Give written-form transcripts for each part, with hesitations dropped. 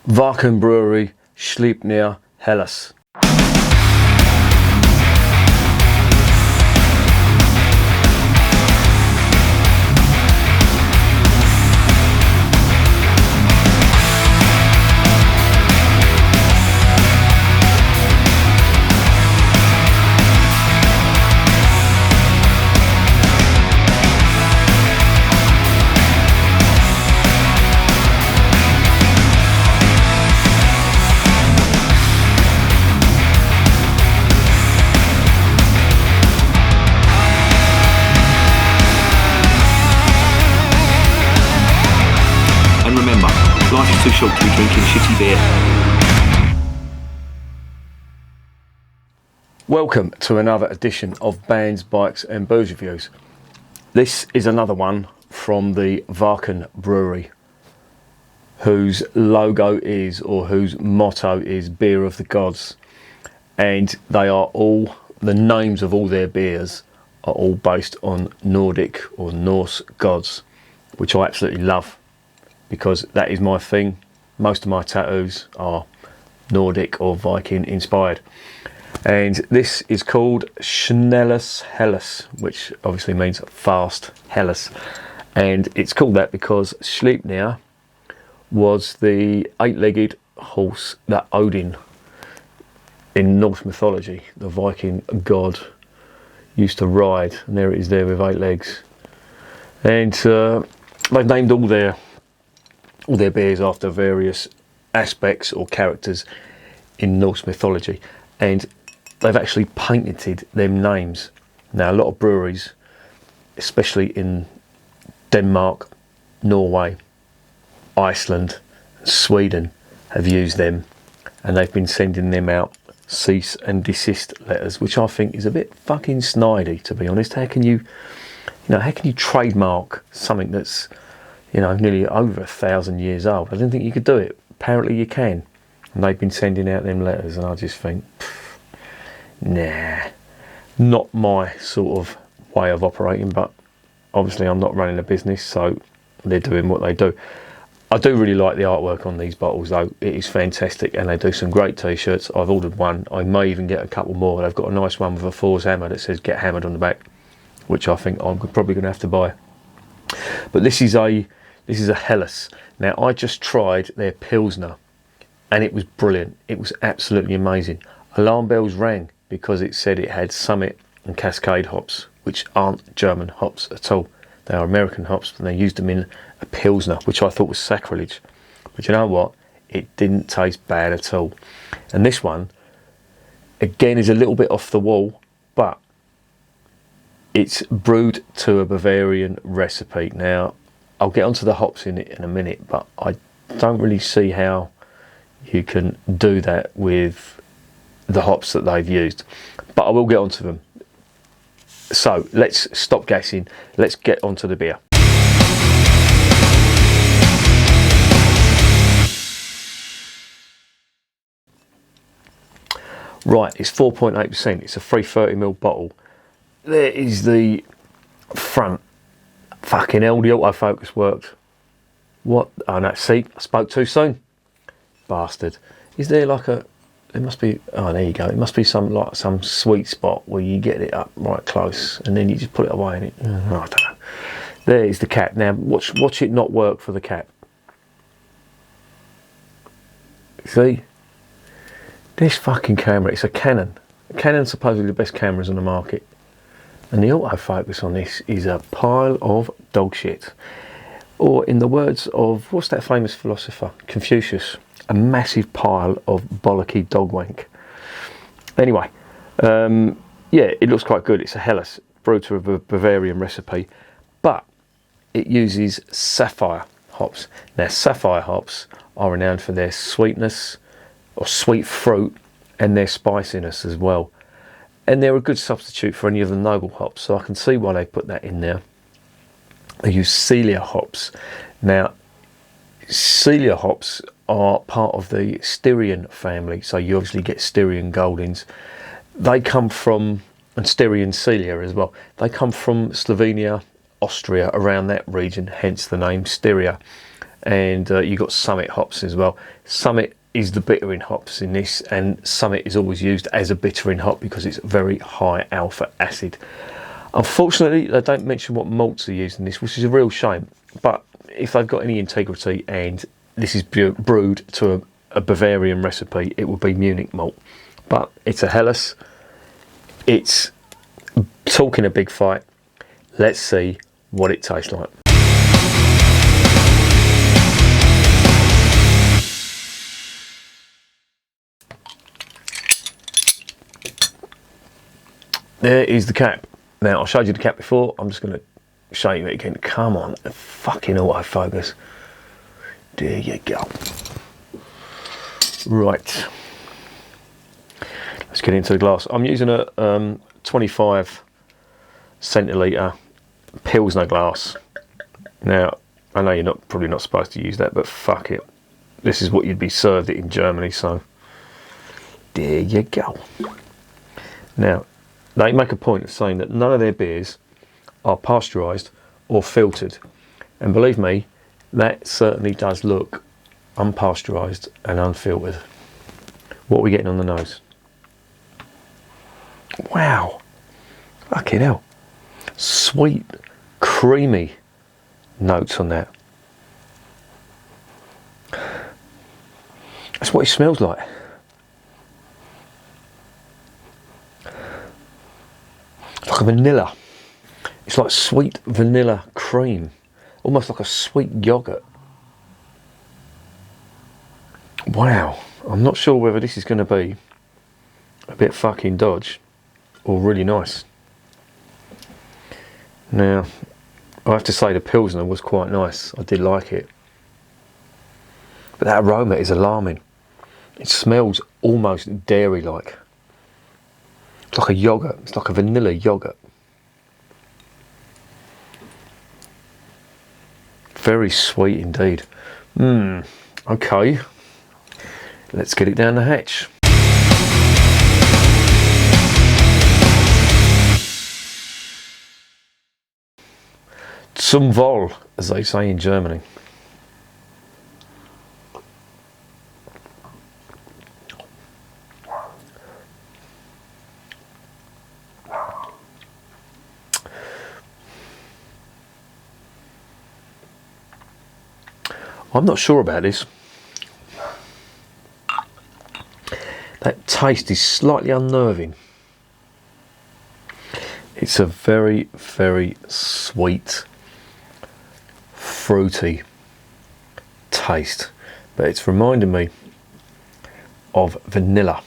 Wacken Brewery, Sleipnir, Helles. Life is too short to be drinking shitty beer. Welcome to another edition of Bands, Bikes and Booze Reviews. This is another one from the Wacken Brewery, whose logo is, or whose motto is, Beer of the Gods. And they are all, the names of all their beers are all based on Nordic or Norse gods, which I absolutely love, because that is my thing. Most of my tattoos are Nordic or Viking inspired. And this is called Schnelles Helles, which obviously means fast Helles. And it's called that because Sleipnir was the eight-legged horse that Odin, in Norse mythology, the Viking god, used to ride. And there it is there with 8 legs. And they've named all their beers after various aspects or characters in Norse mythology, and they've actually patented them names. Now, a lot of breweries, especially in Denmark, Norway, Iceland, Sweden, have used them, and they've been sending them out cease and desist letters, which I think is a bit fucking snidey, to be honest. How can you trademark something that's nearly over 1,000 years old? I didn't think you could do it. Apparently you can. And they've been sending out them letters, and I just think, nah, not my sort of way of operating. But obviously I'm not running a business, so they're doing what they do. I do really like the artwork on these bottles, though. It is fantastic, and they do some great t-shirts. I've ordered one. I may even get a couple more. They've got a nice one with a Thor's hammer that says "Get Hammered" on the back, which I think I'm probably going to have to buy. But this is a Helles. Now, I just tried their Pilsner, and it was brilliant. It was absolutely amazing. Alarm bells rang because it said it had Summit and Cascade hops, which aren't German hops at all. They are American hops, and they used them in a Pilsner, which I thought was sacrilege. But you know what? It didn't taste bad at all. And this one, again, is a little bit off the wall, but it's brewed to a Bavarian recipe. Now, I'll get onto the hops in it in a minute, but I don't really see how you can do that with the hops that they've used. But I will get onto them. So let's stop gassing. Let's get onto the beer. Right, it's 4.8%. It's a 330ml bottle. There is the front. Fucking hell, the autofocus worked. What? Oh no, see, I spoke too soon. Bastard. Is there like a... There must be... Oh, there you go. It must be some sweet spot where you get it up right close and then you just put it away and it... Oh, I don't know. There is the cap. Now, watch it not work for the cap. See? This fucking camera, it's a Canon. Canon's supposedly the best cameras on the market. And the autofocus on this is a pile of dog shit. Or in the words of, what's that famous philosopher? Confucius. A massive pile of bollocky dog wank. Anyway, yeah, it looks quite good. It's a Helles, brewed to a Bavarian recipe. But it uses sapphire hops. Now, sapphire hops are renowned for their sweetness, or sweet fruit, and their spiciness as well. And they're a good substitute for any of the noble hops, so I can see why they put that in there. They use Celia hops. Now, Celia hops are part of the Styrian family, so you obviously get Styrian Goldings. They come from, and Styrian Celia as well, they come from Slovenia, Austria, around that region, hence the name Styria. and you've got Summit hops as well. Summit is the bittering hops in this, and Summit is always used as a bittering hop because it's very high alpha acid. Unfortunately, they don't mention what malts are used in this, which is a real shame. But if they've got any integrity and this is brewed to a Bavarian recipe, it will be Munich malt. But it's a Helles. It's talking a big fight. Let's see what it tastes like. There is the cap. Now, I showed you the cap before. I'm just going to show you it again. Come on, fucking autofocus. There you go. Right. Let's get into the glass. I'm using a 25 centilitre Pilsner glass. Now, I know you're probably not supposed to use that, but fuck it. This is what you'd be served it in Germany, so there you go. Now, they make a point of saying that none of their beers are pasteurised or filtered. And believe me, that certainly does look unpasteurised and unfiltered. What are we getting on the nose? Wow. Fucking hell. Sweet, creamy notes on that. That's what it smells like. Like a vanilla. It's like sweet vanilla cream, almost like a sweet yoghurt. Wow, I'm not sure whether this is going to be a bit fucking dodge or really nice. Now, I have to say the Pilsner was quite nice. I did like it. But that aroma is alarming. It smells almost dairy-like. It's like a yoghurt. It's like a vanilla yoghurt. Very sweet indeed. Okay. Let's get it down the hatch. Zum Wohl, as they say in Germany. I'm not sure about this. That taste is slightly unnerving. It's a very, very sweet, fruity taste, but it's reminding me of vanilla.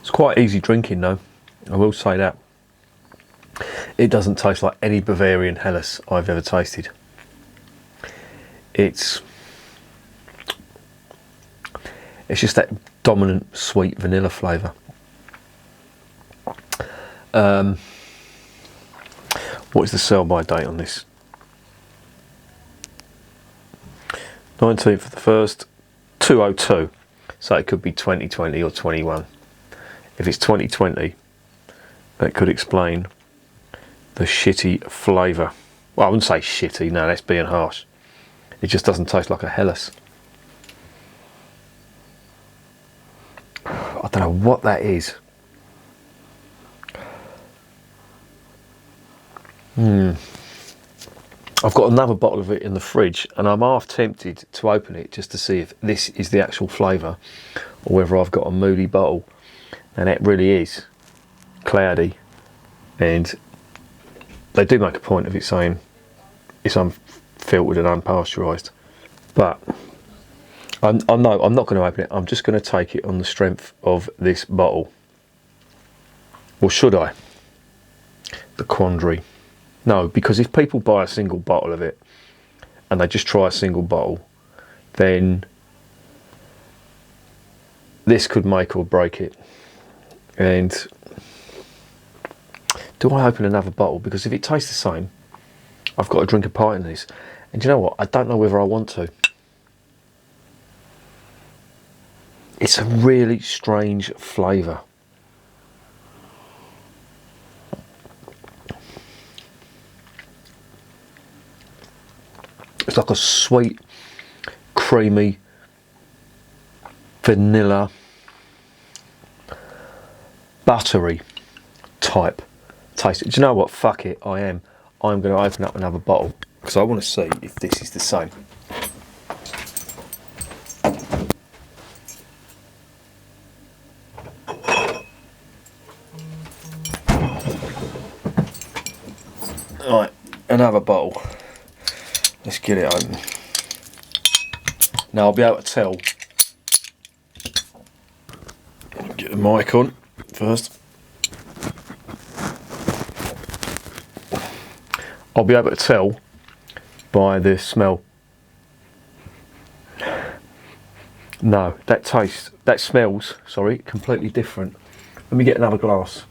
It's quite easy drinking though. I will say that. It doesn't taste like any Bavarian Helles I've ever tasted. It's just that dominant sweet vanilla flavour. What is the sell by date on this? 19th of the 1st, 202. So it could be 2020 or 21. If it's 2020, that could explain the shitty flavour. Well, I wouldn't say shitty, no, that's being harsh. It just doesn't taste like a Helles. I don't know what that is. I've got another bottle of it in the fridge and I'm half tempted to open it just to see if this is the actual flavour or whether I've got a moody bottle. And it really is cloudy, and they do make a point of it saying it's unfiltered and unpasteurised, but I'm not going to open it. I'm just going to take it on the strength of this bottle. Or should I? The quandary. No, because if people buy a single bottle of it and they just try a single bottle, then this could make or break it. And do I open another bottle? Because if it tastes the same, I've got to drink a pint of this. And you know what? I don't know whether I want to. It's a really strange flavour. It's like a sweet, creamy, vanilla, buttery type taste. Do you know what? Fuck it, I'm going to open up another bottle because I want to see if this is the same. Right, another bottle. Let's get it open. Now I'll be able to tell. Get the mic on first. I'll be able to tell by the smell. No, that smells, sorry, completely different. Let me get another glass.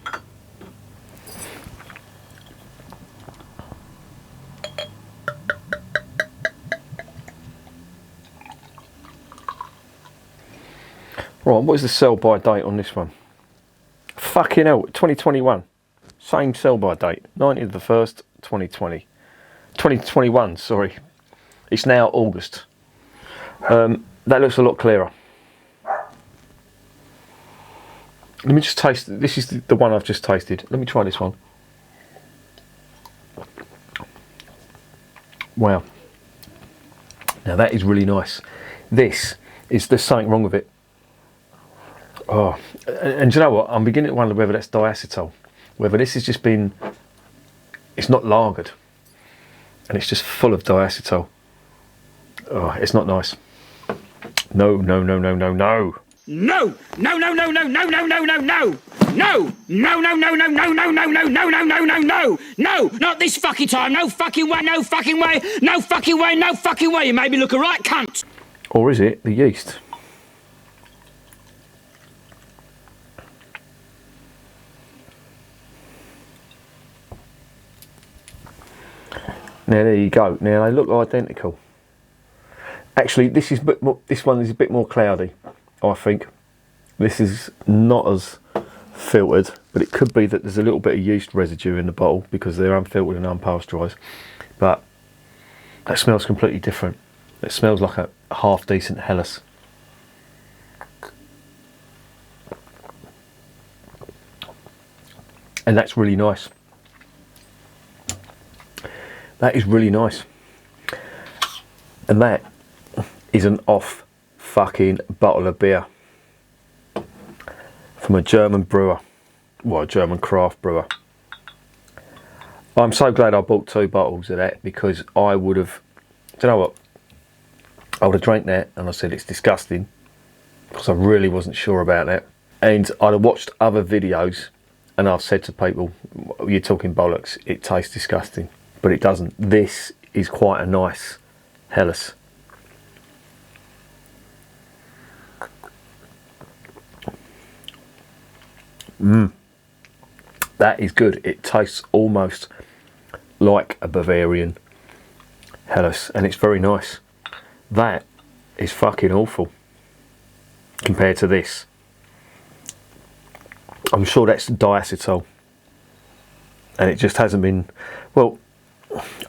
Right, what is the sell by date on this one? Fucking hell, 2021. Same sell by date, 19th of the 1st, 2020. 2021, sorry. It's now August. That looks a lot clearer. Let me just taste, this is the one I've just tasted. Let me try this one. Wow. Now that is really nice. This is, there's something wrong with it. Oh, and do you know what? I'm beginning to wonder whether that's diacetyl. Whether this has just been, it's not lagered. And it's just full of diacetyl. Oh, it's not nice. No, no, no, no, no, no. No! No, no, no, no, no, no, no, no, no! No! No, no, no, no, no, no, no, no, no, no, no, no, no! No! Not this fucking time! No fucking way, no fucking way! No fucking way, no fucking way! You made me look a right cunt! Or is it the yeast? Now there you go. Now they look identical. Actually, this one is a bit more cloudy, I think. This is not as filtered, but it could be that there's a little bit of yeast residue in the bottle because they're unfiltered and unpasteurised. But that smells completely different. It smells like a half decent Helles. And that's really nice. That is really nice. And that is an off fucking bottle of beer from a German brewer. Well, a German craft brewer. I'm so glad I bought 2 bottles of that because I would have, do you know what? I would have drank that and I said it's disgusting because I really wasn't sure about that. And I'd have watched other videos and I've said to people, you're talking bollocks, it tastes disgusting. But it doesn't. This is quite a nice Helles. That is good. It tastes almost like a Bavarian Helles, and it's very nice. That is fucking awful compared to this. I'm sure that's diacetyl, and it just hasn't been, well,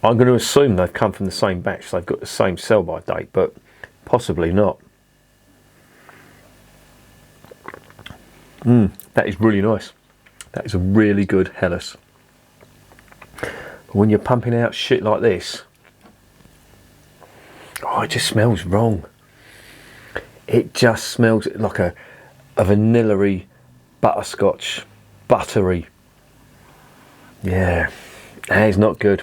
I'm going to assume they've come from the same batch, so they've got the same sell by date, but possibly not. That is really nice. That is a really good Helles. But when you're pumping out shit like this, oh, it just smells wrong. It just smells like a vanilla-y, butterscotch, buttery. Yeah, that is not good.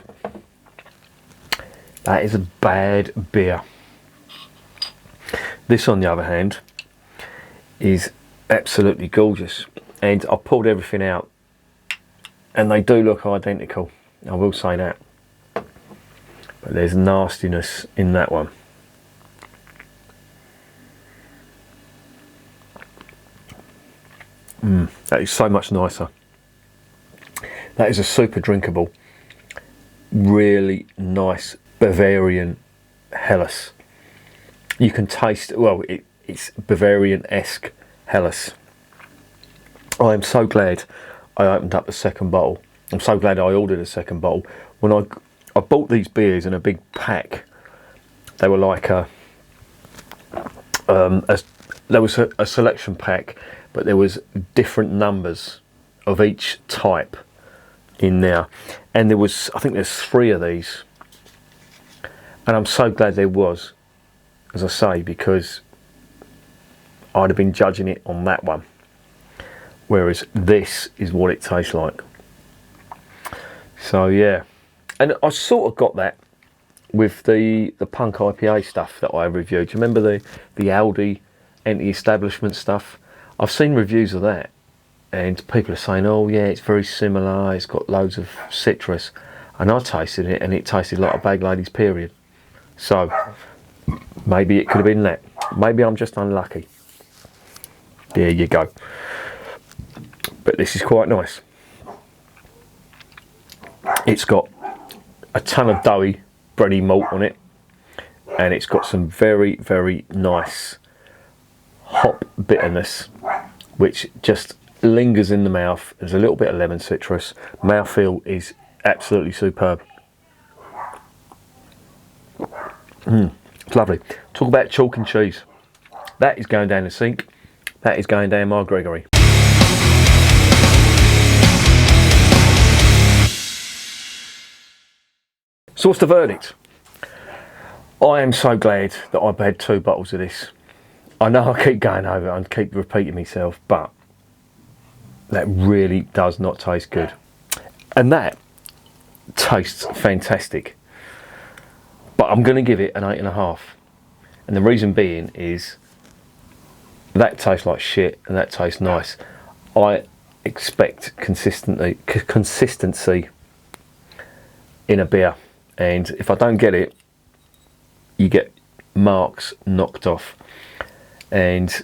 That is a bad beer. This, on the other hand, is absolutely gorgeous. And I pulled everything out, and they do look identical. I will say that. But there's nastiness in that one. That is so much nicer. That is a super drinkable, really nice Bavarian Helles. You can taste, well, it's Bavarian-esque Helles. I am so glad I opened up the second bottle. I'm so glad I ordered a second bottle. When I bought these beers in a big pack They were like there was a selection pack, but there was different numbers of each type in there, and I think there's 3 of these, and I'm so glad there was, as I say, because I'd have been judging it on that one, whereas this is what it tastes like. So yeah, and I sort of got that with the punk IPA stuff that I reviewed. Do you remember the Aldi anti-establishment stuff? I've seen reviews of that, and people are saying, oh yeah, it's very similar, it's got loads of citrus, and I tasted it and it tasted like a Bag Ladies period. So maybe it could have been that. Maybe I'm just unlucky. There you go. But this is quite nice. It's got a ton of doughy bready malt on it, and it's got some very, very nice hop bitterness, which just lingers in the mouth. There's a little bit of lemon citrus. Mouthfeel is absolutely superb. It's lovely. Talk about chalk and cheese. That is going down the sink. That is going down my Gregory. So what's the verdict? I am so glad that I've had 2 bottles of this. I know I keep going over it and keep repeating myself, but that really does not taste good. And that tastes fantastic. But I'm going to give it an 8.5. And the reason being is that tastes like shit and that tastes nice. I expect consistency in a beer. And if I don't get it, you get marks knocked off. And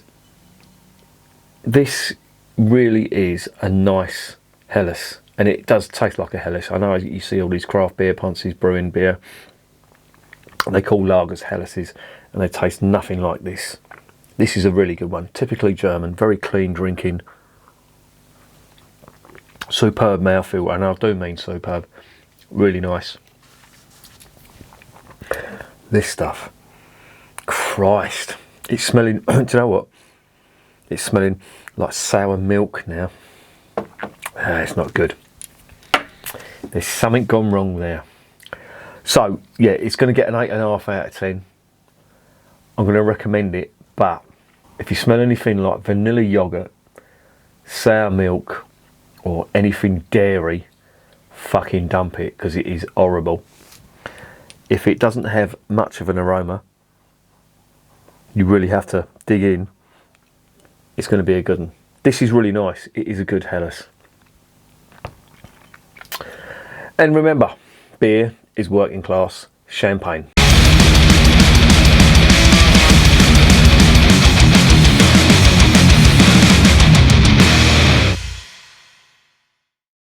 this really is a nice Helles, and it does taste like a Helles. I know you see all these craft beer punches brewing beer, they call lagers Helleses, and they taste nothing like this. This is a really good one, typically German, very clean drinking, superb mouthfeel, and I do mean superb, really nice. This stuff, Christ, it's smelling, do you know what? It's smelling like sour milk now. It's not good. There's something gone wrong there. So, yeah, it's going to get an 8.5 out of 10. I'm going to recommend it, but if you smell anything like vanilla yoghurt, sour milk, or anything dairy, fucking dump it, because it is horrible. If it doesn't have much of an aroma, you really have to dig in. It's going to be a good one. This is really nice. It is a good Helles. And remember, beer is working class champagne.